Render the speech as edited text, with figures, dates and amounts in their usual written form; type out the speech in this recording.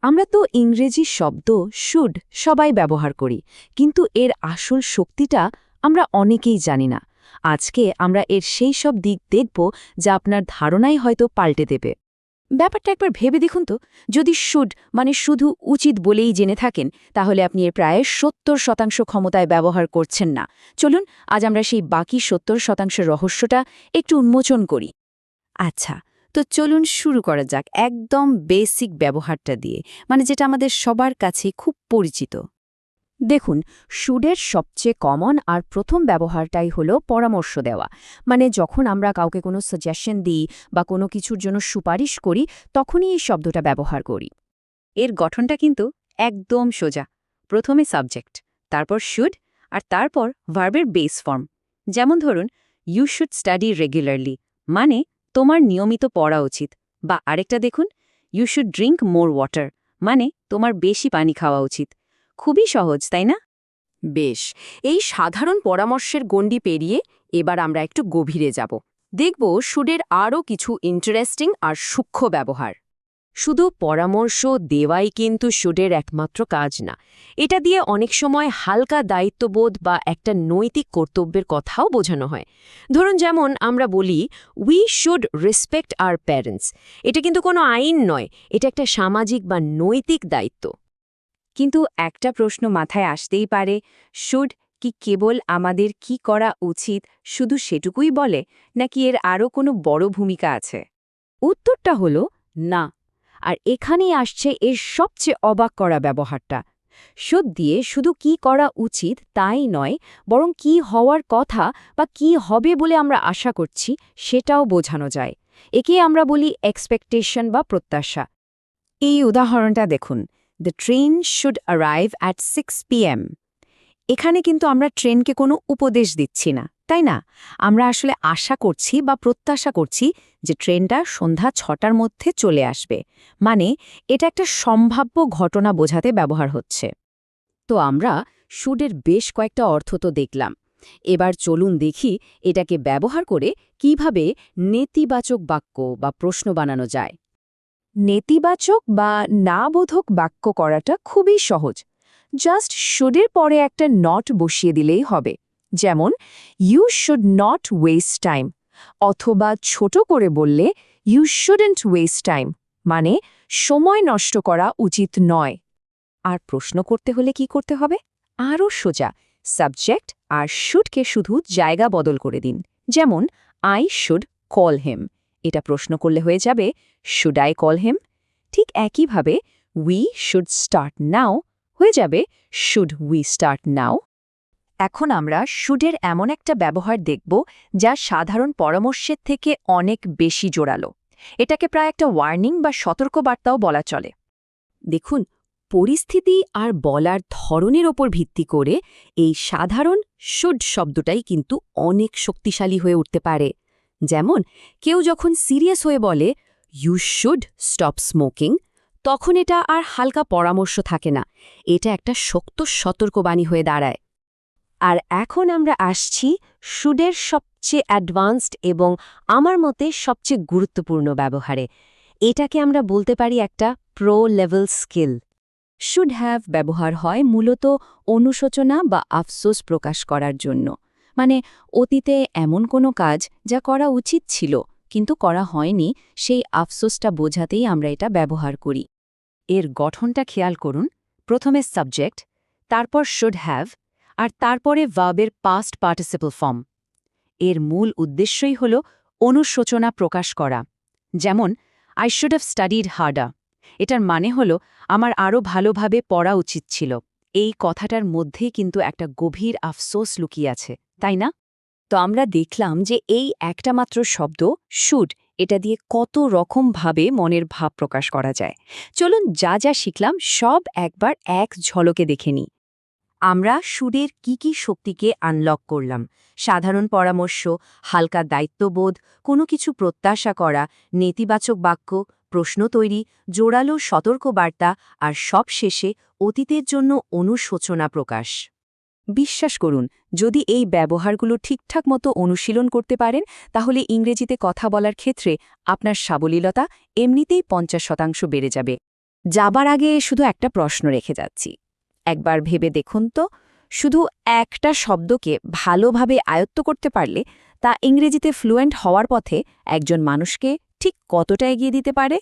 আমরা তো ইংরেজি শব্দ শুড সবাই ব্যবহার করি, কিন্তু এর আসল শক্তিটা আমরা অনেকেই জানি না। আজকে আমরা এর সেই সব দিক দেখব যা আপনার ধারণাই হয়তো পাল্টে দেবে। ব্যাপারটা একবার ভেবে দেখুন তো, যদি শুড মানে শুধু উচিত বলেই জেনে থাকেন, তাহলে আপনি এর প্রায় ৭০% ক্ষমতায় ব্যবহার করছেন না। চলুন আজ আমরা সেই বাকি ৭০% রহস্যটা একটু উন্মোচন করি। আচ্ছা, তো চলুন শুরু করা যাক একদম বেসিক ব্যবহারটা দিয়ে, মানে যেটা আমাদের সবার কাছে খুব পরিচিত। দেখুন, শুডের সবচেয়ে কমন আর প্রথম ব্যবহারটাই হলো পরামর্শ দেওয়া। মানে যখন আমরা কাউকে কোনো সাজেশন দিই বা কোনো কিছুর জন্য সুপারিশ করি, তখনই এই শব্দটা ব্যবহার করি। এর গঠনটা কিন্তু একদম সোজা। প্রথমে সাবজেক্ট, তারপর শুড, আর তারপর ভার্বের বেস ফর্ম। যেমন ধরুন, ইউ শুড স্টাডি রেগুলারলি, মানে তোমার নিয়মিত পড়া উচিত। বা আরেকটা দেখুন, you should drink more water, মানে তোমার বেশি পানি খাওয়া উচিত। খুবই সহজ, তাই না? বেশ, এই সাধারণ পরামর্শের গণ্ডি পেরিয়ে এবার আমরা একটু গভীরে যাব। দেখব শুডের আরও কিছু ইন্টারেস্টিং আর সূক্ষ্ম ব্যবহার। শুধু পরামর্শ দেওয়াই কিন্তু শুডের একমাত্র কাজ না। এটা দিয়ে অনেক সময় হালকা দায়িত্ববোধ বা একটা নৈতিক কর্তব্যের কথাও বোঝানো হয়। ধরুন, যেমন আমরা বলি we should respect our parents. এটা কিন্তু কোনো আইন নয়, এটা একটা সামাজিক বা নৈতিক দায়িত্ব। কিন্তু একটা প্রশ্ন মাথায় আসতেই পারে, শুড কি কেবল আমাদের কি করা উচিত শুধু সেটুকুই বলে, নাকি এর আরও কোনো বড় ভূমিকা আছে? উত্তরটা হলো না। আর এখানেই আসছে এর সবচেয়ে অবাক করা ব্যবহারটা। শুড দিয়ে শুধু কি করা উচিত তাই নয়, বরং কি হওয়ার কথা বা কি হবে বলে আমরা আশা করছি সেটাও বোঝানো যায়। একে আমরা বলি এক্সপেকটেশন বা প্রত্যাশা। এই উদাহরণটা দেখুন, the train should arrive at 6 p.m. এখানে কিন্তু আমরা ট্রেনকে কোনো উপদেশ দিচ্ছি না, তাই না? আমরা আসলে আশা করছি বা প্রত্যাশা করছি যে ট্রেনটা সন্ধ্যা 6টার মধ্যে চলে আসবে। মানে এটা একটা সম্ভাব্য ঘটনা বোঝাতে ব্যবহার হচ্ছে। তো আমরা শুডের বেশ কয়েকটা অর্থ তো দেখলাম। এবার চলুন দেখি এটাকে ব্যবহার করে কিভাবে নেতিবাচক বাক্য বা প্রশ্ন বানানো যায়। নেতিবাচক বা না বোধক বাক্য করাটা খুবই সহজ। জাস্ট শুডের পরে একটা নট বসিয়ে দিলেই হবে। যেমন, you should not waste time, অথবা ছোট করে বললে ইউ শুডেন্ট ওয়েস্ট টাইম, মানে সময় নষ্ট করা উচিত নয়। আর প্রশ্ন করতে হলে কি করতে হবে? আরও সোজা, সাবজেক্ট আর শুডকে শুধু জায়গা বদল করে দিন। যেমন, আই শুড কল হিম, এটা প্রশ্ন করলে হয়ে যাবে শুড আই কল হিম। ঠিক একইভাবে উই শুড স্টার্ট নাও হয়ে যাবে শুড উই স্টার্ট নাও। এখন আমরা শুডের এমন একটা ব্যবহার দেখব যা সাধারণ পরামর্শের থেকে অনেক বেশি জোরালো। এটাকে প্রায় একটা ওয়ার্নিং বা সতর্কবার্তাও বলা চলে। দেখুন, পরিস্থিতি আর বলার ধরনের ওপর ভিত্তি করে এই সাধারণ শুড শব্দটাই কিন্তু অনেক শক্তিশালী হয়ে উঠতে পারে। যেমন, কেউ যখন সিরিয়াস হয়ে বলে ইউ শুড স্টপ স্মোকিং, তখন এটা আর হালকা পরামর্শ থাকে না, এটা একটা শক্ত সতর্কবাণী হয়ে দাঁড়ায়। আর এখন আমরা আসছি শুডের সবচেয়ে অ্যাডভান্সড এবং আমার মতে সবচেয়ে গুরুত্বপূর্ণ ব্যবহারে। এটাকে আমরা বলতে পারি একটা pro level skill. Should have ব্যবহার হয় মূলত অনুশোচনা বা আফসোস প্রকাশ করার জন্য। মানে অতীতে এমন কোনো কাজ যা করা উচিত ছিল কিন্তু করা হয়নি, সেই আফসোসটা বোঝাতেই আমরা এটা ব্যবহার করি। এর গঠনটা খেয়াল করুন, প্রথমে সাবজেক্ট, তারপর শুড হ্যাভ, আর তারপরে ভার্বের পাস্ট পার্টিসিপল ফর্ম। এর মূল উদ্দেশ্যই হল অনুশোচনা প্রকাশ করা। যেমন, I should have studied harder, এটার মানে হল আমার আরও ভালোভাবে পড়া উচিত ছিল। এই কথাটার মধ্যেই কিন্তু একটা গভীর আফসোস লুকিয়ে আছে, তাই না? তো আমরা দেখলাম যে এই একটা মাত্র শব্দ শুড, এটা দিয়ে কত রকমভাবে মনের ভাব প্রকাশ করা যায়। চলুন যা যা শিখলাম সব একবার এক ঝলকে দেখে নিই। আমরা শুডের কি শক্তিকে আনলক করলাম। সাধারণ পরামর্শ, হালকা দায়িত্ববোধ, কোনো কিছু প্রত্যাশা করা, নেতিবাচক বাক্য, প্রশ্ন তৈরি, জোরালো সতর্কবার্তা, আর সবশেষে অতীতের জন্য অনুশোচনা প্রকাশ। বিশ্বাস করুন, যদি এই ব্যবহারগুলো ঠিকঠাক মতো অনুশীলন করতে পারেন, তাহলে ইংরেজিতে কথা বলার ক্ষেত্রে আপনার সাবলীলতা এমনিতেই 50% বেড়ে যাবে। যাবার আগে শুধু একটা প্রশ্ন রেখে যাচ্ছি। একবার ভেবে দেখুন তো, শুধু একটা শব্দকে ভালোভাবে আয়ত্ত করতে পারলে তা ইংরেজিতে ফ্লুয়েন্ট হওয়ার পথে একজন মানুষকে ঠিক কতটা এগিয়ে দিতে পারে?